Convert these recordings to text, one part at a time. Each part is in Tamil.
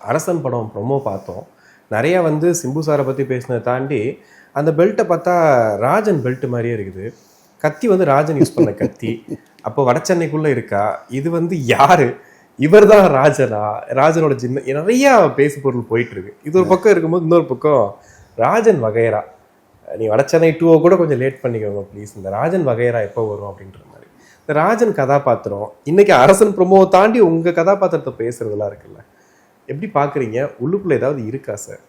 அரசன் படம் ப்ரொமோ பார்த்தோம். நிறையா வந்து சிம்பு சாரை பற்றி பேசினதை தாண்டி அந்த பெல்ட்டை பார்த்தா ராஜன் பெல்ட் மாதிரியே இருக்குது. கத்தி வந்து ராஜன் யூஸ் பண்ண கத்தி. அப்போ வட சென்னைக்குள்ளே இருக்கா? இது வந்து யாரு? இவர் தான் ராஜனா? ராஜனோட சின்ன நிறையா பேசு பொருள் போயிட்டு இருக்கு. இது ஒரு பக்கம் இருக்கும்போது இன்னொரு பக்கம் ராஜன் வகைரா. நீ வட சென்னை 2 கூட கொஞ்சம் லேட் பண்ணிக்கோங்க ப்ளீஸ். இந்த ராஜன் வகைரா எப்போ வரும் அப்படின்ற மாதிரி. இந்த ராஜன் கதாபாத்திரம் இன்னைக்கு அரசன் ப்ரொமோவை தாண்டி உங்கள் கதாபாத்திரத்தை பேசுறதுலாம் இருக்குல்ல, எப்படி பார்க்குறீங்க? உள்ளுக்குள்ளே ஏதாவது இருக்கா சார்?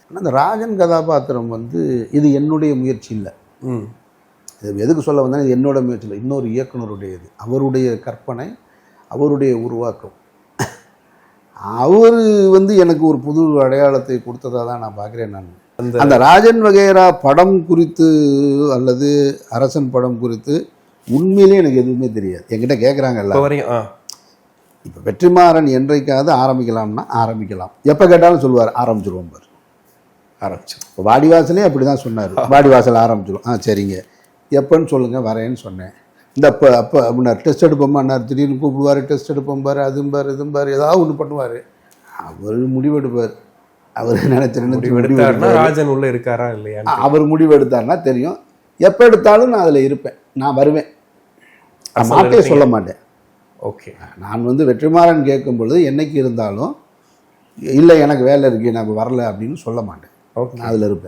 ஆனால் அந்த ராஜன் கதாபாத்திரம் வந்து இது என்னுடைய முயற்சி இல்லை. இது எதுக்கு சொல்ல வந்தால் இது என்னோட முயற்சி இல்லை, இன்னொரு இயக்குனருடையது. அவருடைய கற்பனை, அவருடைய உருவாக்கம். அவர் வந்து எனக்கு ஒரு புது அடையாளத்தை கொடுத்ததாக தான் நான் பார்க்குறேன். நான் அந்த ராஜன் வகைரா படம் குறித்து அல்லது அரசன் படம் குறித்து உண்மையிலே எனக்கு எதுவுமே தெரியாது. என்கிட்ட கேட்குறாங்கல்ல, இப்போ வெற்றிமாறன் என்றைக்காவது ஆரம்பிக்கலாம்னா ஆரம்பிக்கலாம். எப்போ கேட்டாலும் சொல்லுவார் ஆரம்பிச்சிருவோம் பார், ஆரம்பிச்சோம். இப்போ வாடிவாசலே அப்படி தான் சொன்னார், வாடிவாசல் ஆரம்பிச்சிடும். சரிங்க, எப்போன்னு சொல்லுங்கள், வரேன்னு சொன்னேன். இந்த அப்போ அப்படின்னா டெஸ்ட் எடுப்போம்னா திடீர்னு கூப்பிடுவார், டெஸ்ட் எடுப்போம் பார், அதுவும் பார் இதுவும் பார், ஏதாவது ஒன்று பண்ணுவார். அவர் முடிவெடுப்பார். அவர் நினைச்சிருந்தா ராஜன் உள்ள இருக்காரா இல்லையா, அவர் முடிவு எடுத்தார்னா தெரியும். எப்போ எடுத்தாலும் நான் அதில் இருப்பேன், நான் வருவேன், மாட்டே சொல்ல மாட்டேன். ஓகே, நான் வந்து வெற்றிமாறன் கேட்கும் பொழுது என்னைக்கு இருந்தாலும் இல்லை எனக்கு வேலை இருக்கு நான் வரல அப்படின்னு சொல்ல மாட்டேன். நான் அதில் இருப்பேன்.